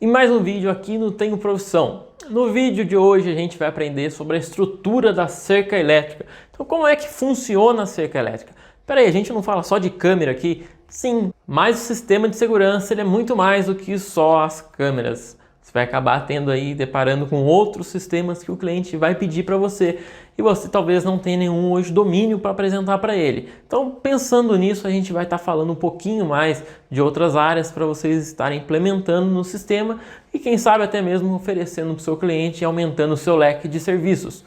E mais um vídeo aqui no Tenho Profissão. No vídeo de hoje a gente vai aprender sobre a estrutura da cerca elétrica. Então como é que funciona a cerca elétrica? Peraí, a gente não fala só de câmera aqui? Sim, mas o sistema de segurança ele é muito mais do que só as câmeras. Você vai acabar deparando com outros sistemas que o cliente vai pedir para você e você talvez não tenha nenhum hoje domínio para apresentar para ele. Então, pensando nisso, a gente vai estar falando um pouquinho mais de outras áreas para vocês estarem implementando no sistema e quem sabe até mesmo oferecendo para o seu cliente e aumentando o seu leque de serviços.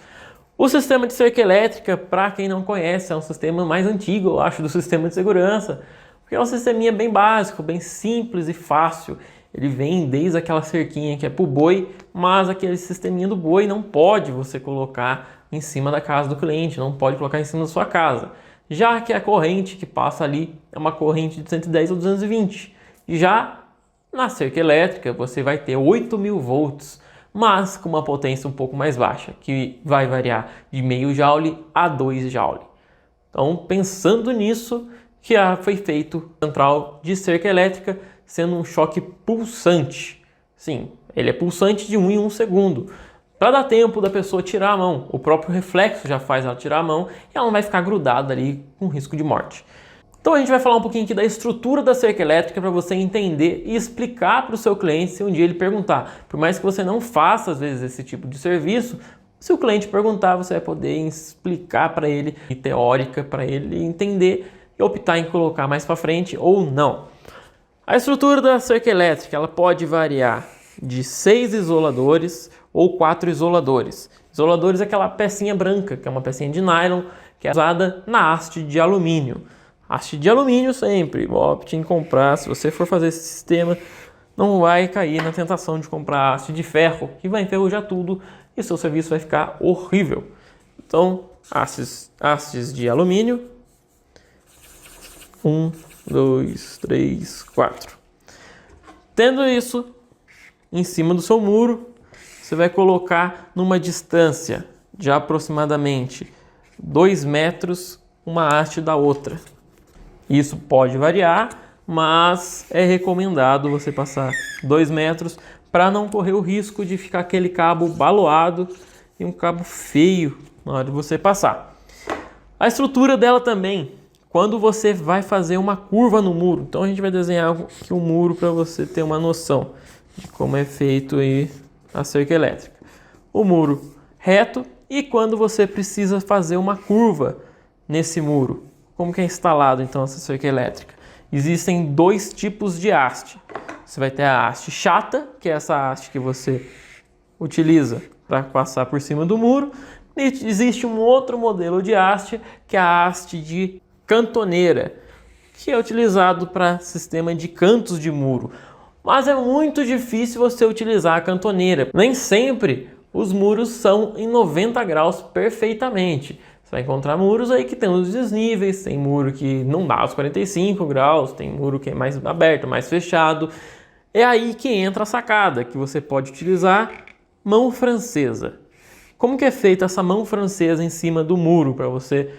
O sistema de cerca elétrica, para quem não conhece, é um sistema mais antigo, eu acho, do sistema de segurança, porque é um sisteminha bem básico, bem simples e fácil. Ele vem desde aquela cerquinha que é para o boi, mas aquele sisteminha do boi não pode você colocar em cima da casa do cliente, não pode colocar em cima da sua casa. Já que a corrente que passa ali é uma corrente de 110 ou 220. Já na cerca elétrica você vai ter 8.000 volts, mas com uma potência um pouco mais baixa, que vai variar de meio joule a 2 joule. Então, pensando nisso, que foi feito central de cerca elétrica, sendo um choque pulsante. Sim, ele é pulsante de 1 em 1 segundo. Para dar tempo da pessoa tirar a mão, o próprio reflexo já faz ela tirar a mão e ela não vai ficar grudada ali com risco de morte. Então a gente vai falar um pouquinho aqui da estrutura da cerca elétrica para você entender e explicar para o seu cliente se um dia ele perguntar. Por mais que você não faça às vezes esse tipo de serviço, se o cliente perguntar, você vai poder explicar para ele, teórica, para ele entender e optar em colocar mais para frente ou não. A estrutura da cerca elétrica ela pode variar de 6 isoladores ou 4 isoladores. Isoladores é aquela pecinha branca, que é uma pecinha de nylon, que é usada na haste de alumínio. Haste de alumínio sempre, opte em comprar, se você for fazer esse sistema, não vai cair na tentação de comprar haste de ferro, que vai enferrujar tudo e seu serviço vai ficar horrível. Então, hastes de alumínio, 1, 2, 3, 4. Tendo isso em cima do seu muro, você vai colocar numa distância de aproximadamente 2 metros uma haste da outra. Isso pode variar, mas é recomendado você passar 2 metros para não correr o risco de ficar aquele cabo baloado e um cabo feio na hora de você passar. A estrutura dela também, quando você vai fazer uma curva no muro. Então a gente vai desenhar aqui um muro para você ter uma noção de como é feito aí a cerca elétrica. O muro reto e quando você precisa fazer uma curva nesse muro. Como que é instalado então essa cerca elétrica? Existem 2 tipos de haste. Você vai ter a haste chata, que é essa haste que você utiliza para passar por cima do muro. E existe um outro modelo de haste, que é a haste de cantoneira, que é utilizado para sistema de cantos de muro. Mas é muito difícil você utilizar a cantoneira. Nem sempre os muros são em 90 graus perfeitamente. Você vai encontrar muros aí que tem os desníveis, tem muro que não dá os 45 graus, tem muro que é mais aberto, mais fechado. É aí que entra a sacada, que você pode utilizar mão francesa. Como que é feita essa mão francesa em cima do muro para você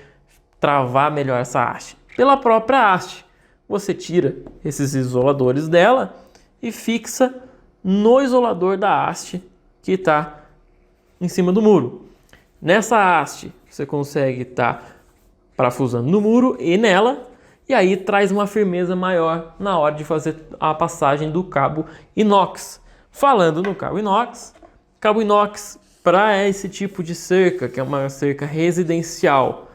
travar melhor essa haste? Pela própria haste. Você tira esses isoladores dela e fixa no isolador da haste que está em cima do muro. Nessa haste você consegue estar parafusando no muro e nela, e aí traz uma firmeza maior na hora de fazer a passagem do cabo inox. Falando no cabo inox para esse tipo de cerca, que é uma cerca residencial,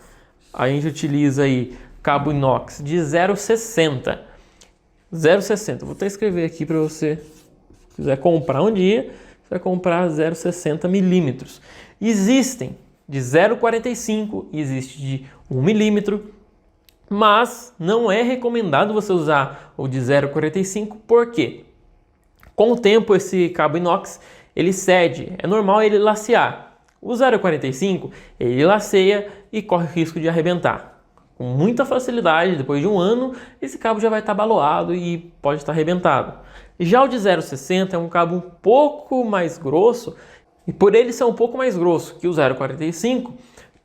a gente utiliza aí cabo inox de 0,60. 0,60. Vou até escrever aqui para você, se quiser comprar um dia, você vai comprar 0,60 milímetros. Existem de 0,45, existe de 1 milímetro, mas não é recomendado você usar o de 0,45, por quê? Com o tempo esse cabo inox ele cede, é normal ele lacear. O 0,45 ele laceia e corre o risco de arrebentar. Com muita facilidade, depois de 1 ano, esse cabo já vai estar baloado e pode estar arrebentado. Já o de 0,60 é um cabo um pouco mais grosso, e por ele ser um pouco mais grosso que o 0,45,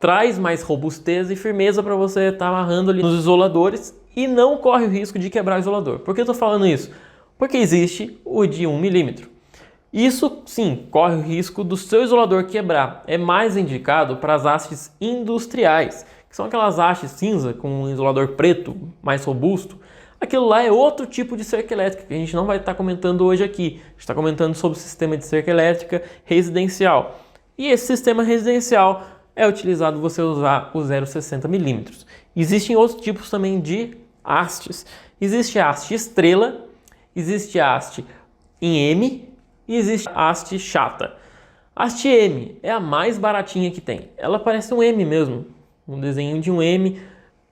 traz mais robustez e firmeza para você estar amarrando ali nos isoladores e não corre o risco de quebrar o isolador. Por que eu estou falando isso? Porque existe o de 1 milímetro. Isso sim corre o risco do seu isolador quebrar. É mais indicado para as hastes industriais, que são aquelas hastes cinza com um isolador preto mais robusto. Aquilo lá é outro tipo de cerca elétrica que a gente não vai estar comentando hoje aqui. A gente está comentando sobre o sistema de cerca elétrica residencial. E esse sistema residencial é utilizado você usar o 0,60 mm. Existem outros tipos também de hastes. Existe a haste estrela, existe a haste em M e existe a haste chata. A haste M é a mais baratinha que tem. Ela parece um M mesmo, um desenho de um M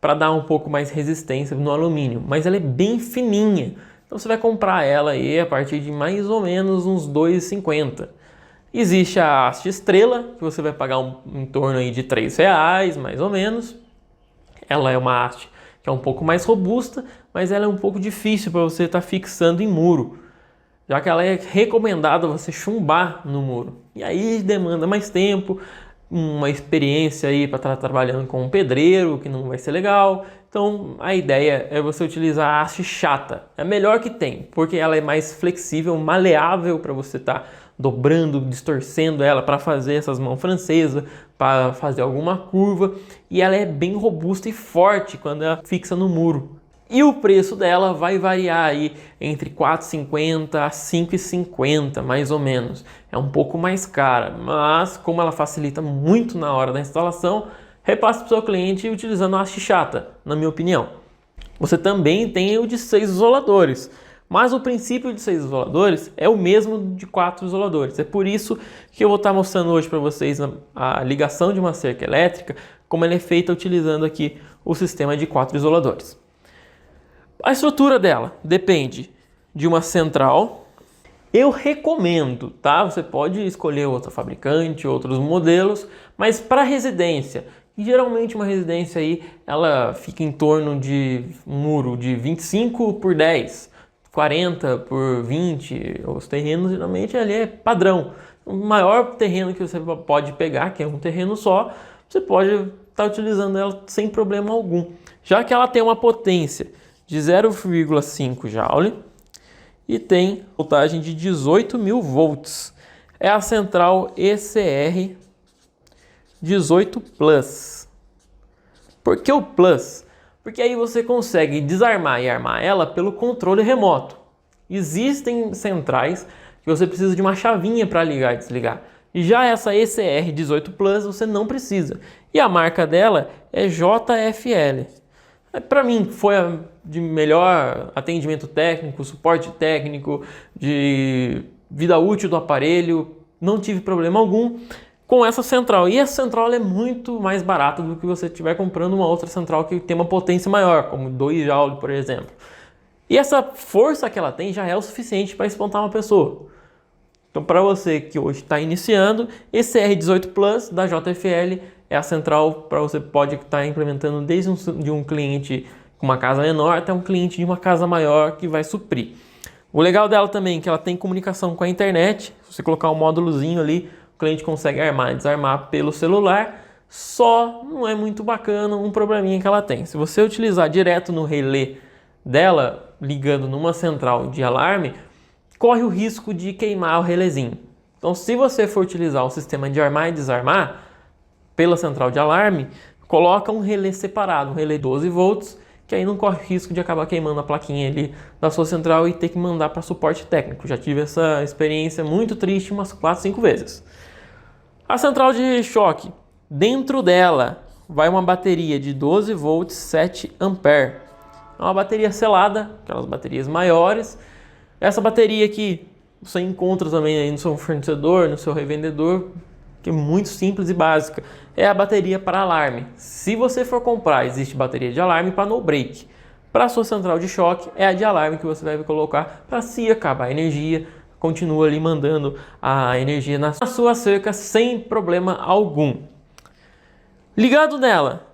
para dar um pouco mais resistência no alumínio, mas ela é bem fininha. Então você vai comprar ela aí a partir de mais ou menos uns R$ 2,50. Existe a haste estrela, que você vai pagar em torno aí de R$ 3,00, mais ou menos. Ela é uma haste que é um pouco mais robusta, mas ela é um pouco difícil para você estar fixando em muro, já que ela é recomendada você chumbar no muro. E aí demanda mais tempo, uma experiência aí para estar trabalhando com um pedreiro, que não vai ser legal. Então a ideia é você utilizar a haste chata. É a melhor que tem, porque ela é mais flexível, maleável para você estar dobrando, distorcendo ela para fazer essas mãos francesas, para fazer alguma curva. E ela é bem robusta e forte quando ela fixa no muro. E o preço dela vai variar aí entre R$ 4,50 a R$ 5,50, mais ou menos. É um pouco mais cara, mas como ela facilita muito na hora da instalação, repasse para o seu cliente utilizando a haste chata, na minha opinião. Você também tem o de 6 isoladores, mas o princípio de 6 isoladores é o mesmo de 4 isoladores. É por isso que eu vou estar mostrando hoje para vocês a ligação de uma cerca elétrica, como ela é feita utilizando aqui o sistema de 4 isoladores. A estrutura dela depende de uma central. Eu recomendo, tá? Você pode escolher outro fabricante, outros modelos, mas para residência, geralmente uma residência aí, ela fica em torno de um muro de 25 por 10, 40 por 20, os terrenos geralmente ali é padrão. O maior terreno que você pode pegar, que é um terreno só, você pode estar utilizando ela sem problema algum, já que ela tem uma potência de 0,5 Joule e tem voltagem de 18.000 volts. É a central ECR 18 Plus. Por que o Plus? Porque aí você consegue desarmar e armar ela pelo controle remoto. Existem centrais que você precisa de uma chavinha para ligar e desligar. E já essa ECR 18 Plus você não precisa. E a marca dela é JFL. Para mim foi a de melhor atendimento técnico, suporte técnico, de vida útil do aparelho, não tive problema algum com essa central. E essa central é muito mais barata do que você estiver comprando uma outra central que tem uma potência maior, como 2 Joule, por exemplo. E essa força que ela tem já é o suficiente para espantar uma pessoa. Então, para você que hoje está iniciando, esse R18 Plus da JFL é a central para você pode estar implementando desde um cliente com uma casa menor até um cliente de uma casa maior que vai suprir. O legal dela também é que ela tem comunicação com a internet. Se você colocar um módulozinho ali, o cliente consegue armar e desarmar pelo celular. Só não é muito bacana um probleminha que ela tem. Se você utilizar direto no relé dela, ligando numa central de alarme, corre o risco de queimar o relézinho. Então, se você for utilizar o sistema de armar e desarmar pela central de alarme, coloca um relé separado, um relé 12 volts, que aí não corre risco de acabar queimando a plaquinha ali da sua central e ter que mandar para suporte técnico. Já tive essa experiência muito triste umas 4, 5 vezes. A central de choque, dentro dela vai uma bateria de 12 volts 7 ampere. É uma bateria selada, aquelas baterias maiores. Essa bateria aqui você encontra também aí no seu fornecedor, no seu revendedor, que é muito simples e básica. É a bateria para alarme. Se você for comprar, existe bateria de alarme para no break. Para a sua central de choque, é a de alarme que você vai colocar para se acabar a energia, continua ali mandando a energia na sua cerca sem problema algum. Ligado nela,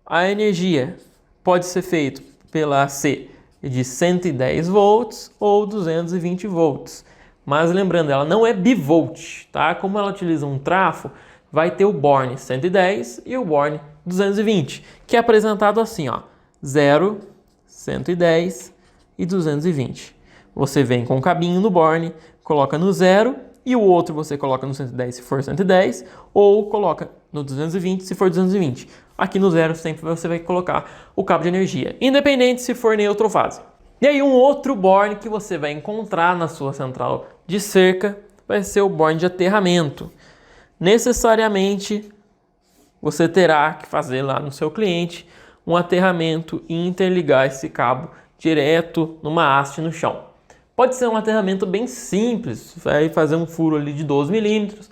a energia pode ser feita pela AC de 110 volts ou 220 volts. Mas lembrando, ela não é bivolt, tá? Como ela utiliza um trafo, vai ter o borne 110 e o borne 220, que é apresentado assim, ó, 0, 110 e 220. Você vem com o cabinho no borne, coloca no 0 e o outro você coloca no 110 se for 110, ou coloca no 220 se for 220. Aqui no zero sempre você vai colocar o cabo de energia, independente se for neutro ou fase. E aí um outro borne que você vai encontrar na sua central de cerca vai ser o borne de aterramento. Necessariamente você terá que fazer lá no seu cliente um aterramento e interligar esse cabo direto numa haste no chão. Pode ser um aterramento bem simples, vai fazer um furo ali de 12 milímetros,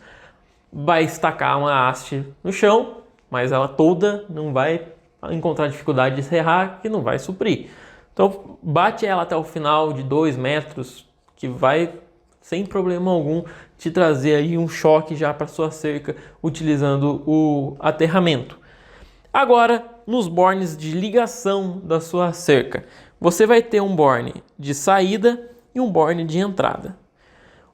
vai estacar uma haste no chão, mas ela toda não vai encontrar dificuldade de serrar, que não vai suprir. Então bate ela até o final de 2 metros, que vai sem problema algum te trazer aí um choque já para sua cerca utilizando o aterramento. Agora, nos bornes de ligação da sua cerca, você vai ter um borne de saída e um borne de entrada.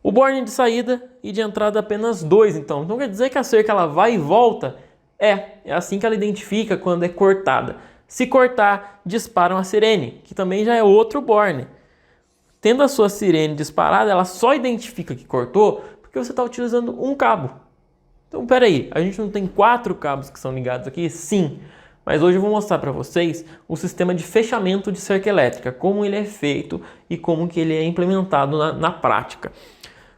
O borne de saída e de entrada apenas 2, então. Então quer dizer que a cerca ela vai e volta? É assim que ela identifica quando é cortada. Se cortar, dispara uma sirene, que também já é outro borne. Tendo a sua sirene disparada, ela só identifica que cortou porque você está utilizando um cabo. Então, peraí, a gente não tem 4 cabos que são ligados aqui? Sim, mas hoje eu vou mostrar para vocês o sistema de fechamento de cerca elétrica, como ele é feito e como que ele é implementado na prática.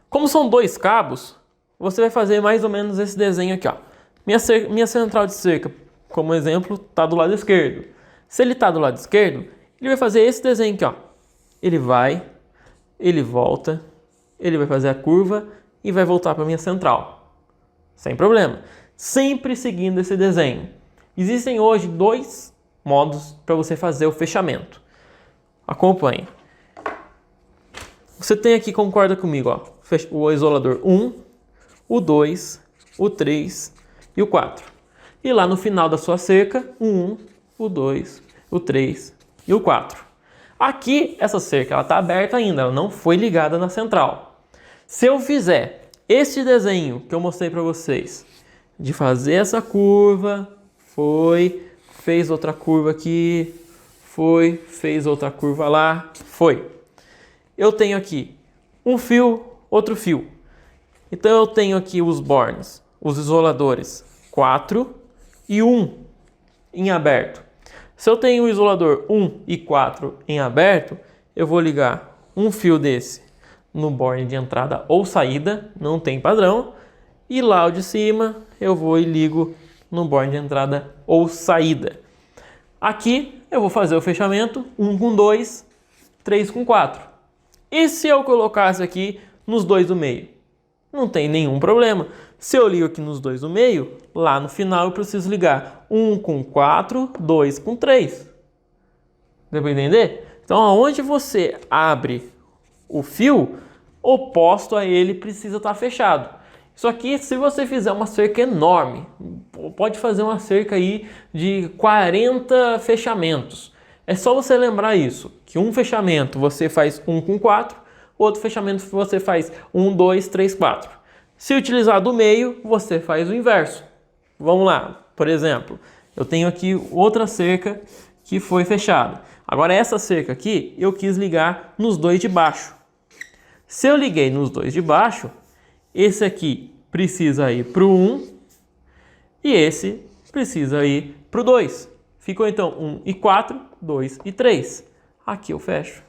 Como são 2 cabos, você vai fazer mais ou menos esse desenho aqui, ó. Minha central de cerca, como exemplo, está do lado esquerdo. Se ele está do lado esquerdo, ele vai fazer esse desenho aqui, ó. Ele vai, ele volta, ele vai fazer a curva e vai voltar para a minha central. Sem problema. Sempre seguindo esse desenho. Existem hoje 2 modos para você fazer o fechamento. Acompanhe. Você tem aqui, concorda comigo, ó, o isolador 1, o 2, o 3 e o 4. E lá no final da sua cerca, o 1, o 2, o 3 e o 4. Aqui, essa cerca está aberta ainda, ela não foi ligada na central. Se eu fizer este desenho que eu mostrei para vocês, de fazer essa curva, fez outra curva aqui, fez outra curva lá, eu tenho aqui um fio, outro fio. Então eu tenho aqui os bornes, os isoladores 4 e 1 em aberto. Se eu tenho o isolador 1 e 4 em aberto, eu vou ligar um fio desse no borne de entrada ou saída, não tem padrão, e lá o de cima eu vou e ligo no borne de entrada ou saída. Aqui eu vou fazer o fechamento 1 com 2, 3 com 4. E se eu colocasse aqui nos 2 do meio? Não tem nenhum problema. Se eu ligo aqui nos 2 do meio, lá no final eu preciso ligar 1 com 4, 2 com 3. Deu para entender? Então, aonde você abre o fio, oposto a ele precisa estar fechado. Isso aqui, se você fizer uma cerca enorme, pode fazer uma cerca aí de 40 fechamentos. É só você lembrar isso, que um fechamento você faz 1 com 4, outro fechamento você faz 1, 2, 3, 4. Se utilizar do meio, você faz o inverso. Vamos lá, por exemplo, eu tenho aqui outra cerca que foi fechada. Agora essa cerca aqui, eu quis ligar nos 2 de baixo. Se eu liguei nos 2 de baixo, esse aqui precisa ir para o 1 e esse precisa ir para o 2. Ficou então 1 e 4, 2 e 3. Aqui eu fecho.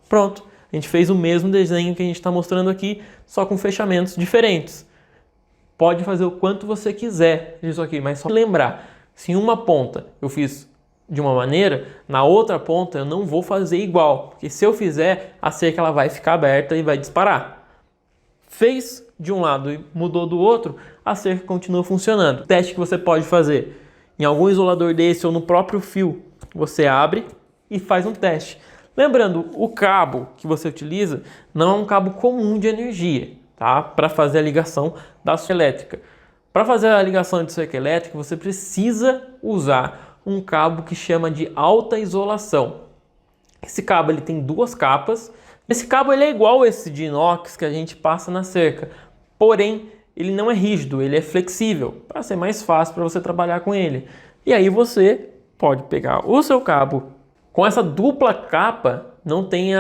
Pronto. A gente fez o mesmo desenho que a gente está mostrando aqui, só com fechamentos diferentes. Pode fazer o quanto você quiser disso aqui, mas só lembrar, se em uma ponta eu fiz de uma maneira, na outra ponta eu não vou fazer igual, porque se eu fizer, a cerca ela vai ficar aberta e vai disparar. Fez de um lado e mudou do outro, a cerca continua funcionando. O teste que você pode fazer em algum isolador desse ou no próprio fio, você abre e faz um teste. Lembrando, o cabo que você utiliza não é um cabo comum de energia, tá? Para fazer a ligação da cerca elétrica. Para fazer a ligação de cerca elétrica, você precisa usar um cabo que chama de alta isolação. Esse cabo ele tem 2 capas. Esse cabo ele é igual esse de inox que a gente passa na cerca, porém ele não é rígido, ele é flexível, para ser mais fácil para você trabalhar com ele. E aí você pode pegar o seu cabo. Com essa dupla capa, não tem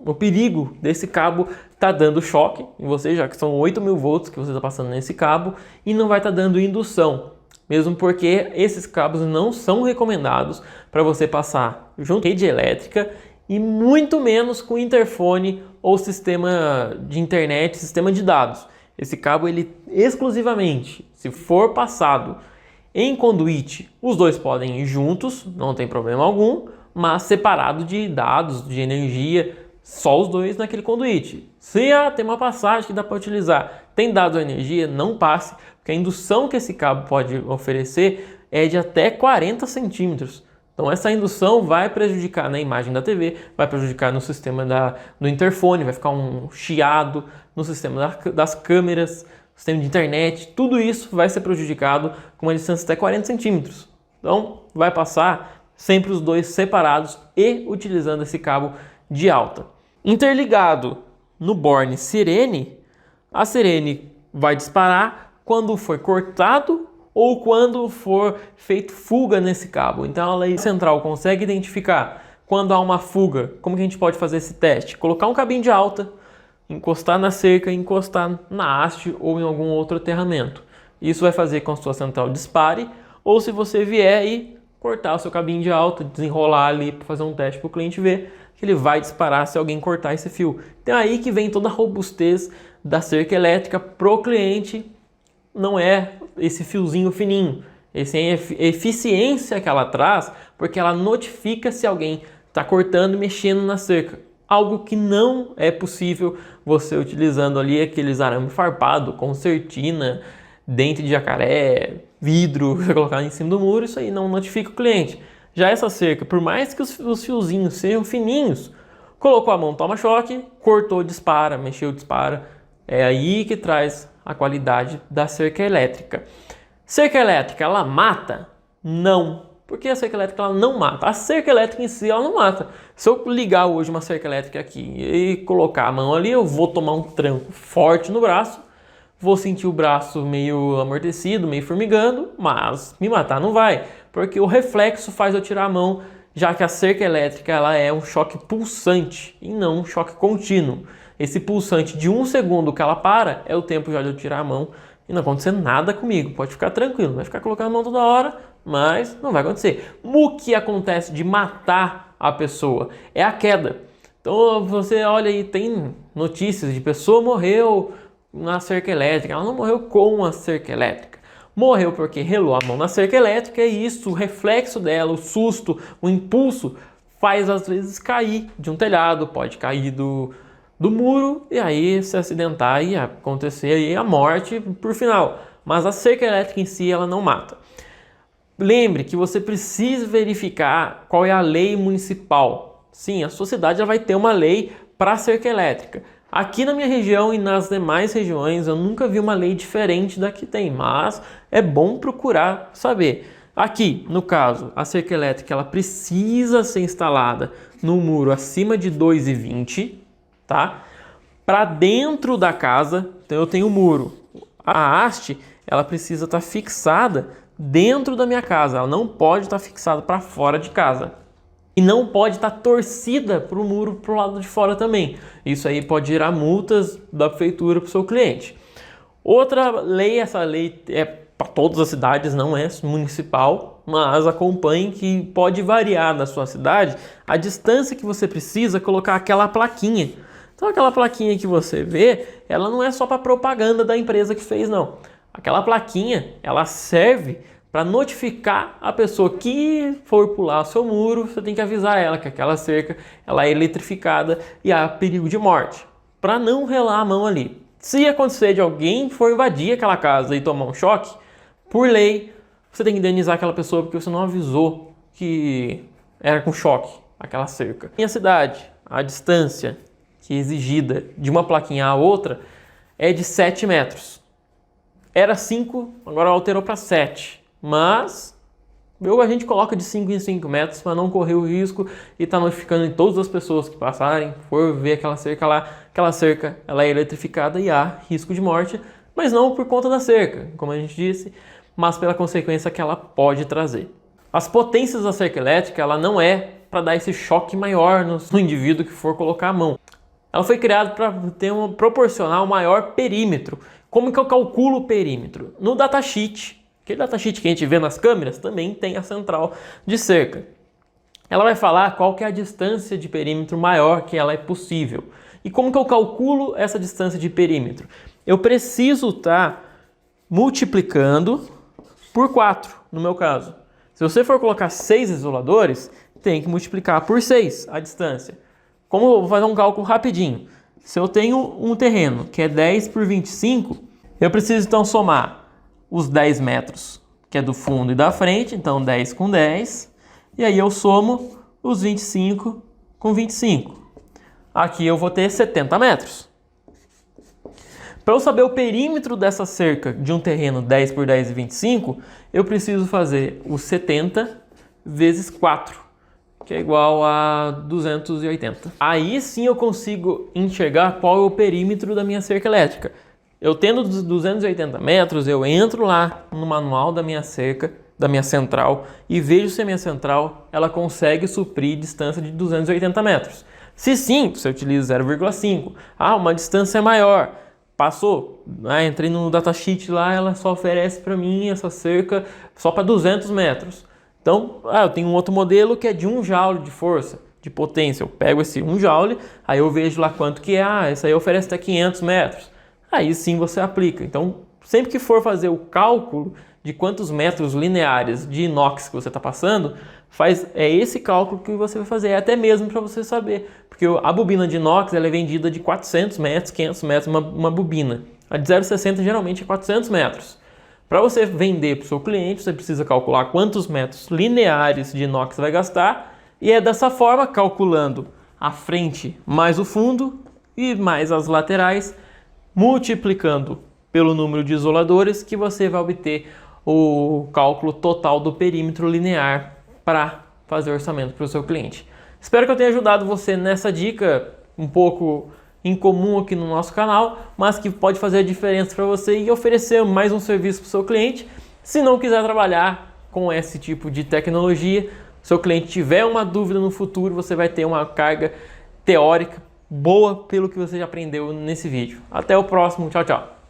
o perigo desse cabo está dando choque em você, já que são 8.000 volts que você está passando nesse cabo, e não vai estar dando indução, mesmo porque esses cabos não são recomendados para você passar junto à rede elétrica e muito menos com interfone ou sistema de internet, sistema de dados. Esse cabo, ele exclusivamente, se for passado em conduíte, os dois podem ir juntos, não tem problema algum, mas separado de dados, de energia, só os dois naquele conduíte. Se tem uma passagem que dá para utilizar, tem dados ou energia, não passe, porque a indução que esse cabo pode oferecer é de até 40 centímetros. Então essa indução vai prejudicar na imagem da TV, vai prejudicar no sistema do interfone, vai ficar um chiado no sistema das câmeras, sistema de internet, tudo isso vai ser prejudicado com uma distância até 40 centímetros. Então vai passar sempre os dois separados e utilizando esse cabo de alta. Interligado no borne sirene, a sirene vai disparar quando for cortado ou quando for feito fuga nesse cabo. Então a lei central consegue identificar quando há uma fuga. Como que a gente pode fazer esse teste? Colocar um cabinho de alta, encostar na cerca, encostar na haste ou em algum outro aterramento. Isso vai fazer com que a sua central dispare, ou se você vier e cortar o seu cabinho de alta, desenrolar ali para fazer um teste para o cliente ver que ele vai disparar se alguém cortar esse fio. Então é aí que vem toda a robustez da cerca elétrica pro cliente, não é esse fiozinho fininho, essa é a eficiência que ela traz, porque ela notifica se alguém está cortando e mexendo na cerca. Algo que não é possível você utilizando ali aqueles arame farpado, concertina, dente de jacaré, vidro, você colocar em cima do muro, isso aí não notifica o cliente. Já essa cerca, por mais que os fiozinhos sejam fininhos, colocou a mão, toma choque, cortou, dispara, mexeu, dispara. É aí que traz a qualidade da cerca elétrica. Cerca elétrica, ela mata? Não. Porque a cerca elétrica ela não mata. A cerca elétrica em si ela não mata. Se eu ligar hoje uma cerca elétrica aqui e colocar a mão ali, eu vou tomar um tranco forte no braço, vou sentir o braço meio amortecido, meio formigando, mas me matar não vai, porque o reflexo faz eu tirar a mão, já que a cerca elétrica ela é um choque pulsante e não um choque contínuo. Esse pulsante de 1 segundo que ela para é o tempo já de eu tirar a mão e não acontecer nada comigo. Pode ficar tranquilo, vai ficar colocando a mão toda hora, mas não vai acontecer. O que acontece de matar a pessoa é a queda. Então você olha e tem notícias de pessoa morreu na cerca elétrica, ela não morreu com a cerca elétrica. Morreu porque relou a mão na cerca elétrica e isso, o reflexo dela, o susto, o impulso, faz às vezes cair de um telhado, pode cair do muro e aí se acidentar e acontecer aí a morte por final. Mas a cerca elétrica em si ela não mata. Lembre que você precisa verificar qual é a lei municipal. Sim, a sua cidade já vai ter uma lei para a cerca elétrica. Aqui na minha região e nas demais regiões eu nunca vi uma lei diferente da que tem, mas é bom procurar saber. Aqui, no caso, a cerca elétrica ela precisa ser instalada no muro acima de 2,20, tá? Para dentro da casa, então eu tenho o muro. A haste, ela precisa estar fixada dentro da minha casa, ela não pode estar fixada para fora de casa. E não pode estar torcida para o muro para o lado de fora também. Isso aí pode gerar multas da prefeitura para o seu cliente. Outra lei, essa lei é para todas as cidades, não é municipal, mas acompanhe que pode variar na sua cidade a distância que você precisa colocar aquela plaquinha. Então aquela plaquinha que você vê, ela não é só para propaganda da empresa que fez, não. Aquela plaquinha, ela serve para notificar a pessoa que for pular o seu muro, você tem que avisar ela que aquela cerca ela é eletrificada e há perigo de morte, para não relar a mão ali. Se acontecer de alguém for invadir aquela casa e tomar um choque, por lei, você tem que indenizar aquela pessoa porque você não avisou que era com choque aquela cerca. Em a cidade, a distância que é exigida de uma plaquinha a outra é de 7 metros. Era 5, agora alterou para 7. Mas a gente coloca de 5 em 5 metros para não correr o risco e tá notificando em todas as pessoas que passarem, for ver aquela cerca lá, aquela cerca ela é eletrificada e há risco de morte, mas não por conta da cerca, como a gente disse, mas pela consequência que ela pode trazer. As potências da cerca elétrica ela não é para dar esse choque maior no indivíduo que for colocar a mão. Ela foi criada para proporcionar um maior perímetro. Como que eu calculo o perímetro? No datasheet, aquele datasheet que a gente vê nas câmeras, também tem a central de cerca. Ela vai falar qual que é a distância de perímetro maior que ela é possível. E como que eu calculo essa distância de perímetro? Eu preciso estar multiplicando por 4, no meu caso. Se você for colocar 6 isoladores, tem que multiplicar por 6 a distância. Como eu vou fazer um cálculo rapidinho. Se eu tenho um terreno que é 10 por 25, eu preciso então somar os 10 metros, que é do fundo e da frente, então 10 com 10, e aí eu somo os 25 com 25. Aqui eu vou ter 70 metros. Para eu saber o perímetro dessa cerca de um terreno 10 por 10 e 25, eu preciso fazer os 70 vezes 4, que é igual a 280. Aí sim eu consigo enxergar qual é o perímetro da minha cerca elétrica. Eu tendo 280 metros, eu entro lá no manual da minha cerca, da minha central, e vejo se a minha central ela consegue suprir distância de 280 metros. Se sim, você utiliza 0,5. Uma distância maior. Passou, entrei no datasheet lá, ela só oferece para mim essa cerca só para 200 metros. Então, eu tenho um outro modelo que é de 1 joule de força, de potência. Eu pego esse 1 joule, aí eu vejo lá quanto que é. Essa aí oferece até 500 metros. Aí sim você aplica. Então, sempre que for fazer o cálculo de quantos metros lineares de inox que você está passando, é esse cálculo que você vai fazer, até mesmo para você saber. Porque a bobina de inox ela é vendida de 400 metros, 500 metros, uma bobina. A de 0,60 geralmente é 400 metros. Para você vender para o seu cliente, você precisa calcular quantos metros lineares de inox vai gastar, e é dessa forma, calculando a frente mais o fundo e mais as laterais, multiplicando pelo número de isoladores, que você vai obter o cálculo total do perímetro linear para fazer o orçamento para o seu cliente. Espero que eu tenha ajudado você nessa dica um pouco incomum aqui no nosso canal, mas que pode fazer a diferença para você e oferecer mais um serviço para o seu cliente. Se não quiser trabalhar com esse tipo de tecnologia, se o cliente tiver uma dúvida no futuro, você vai ter uma carga teórica boa pelo que você já aprendeu nesse vídeo. Até o próximo, tchau, tchau!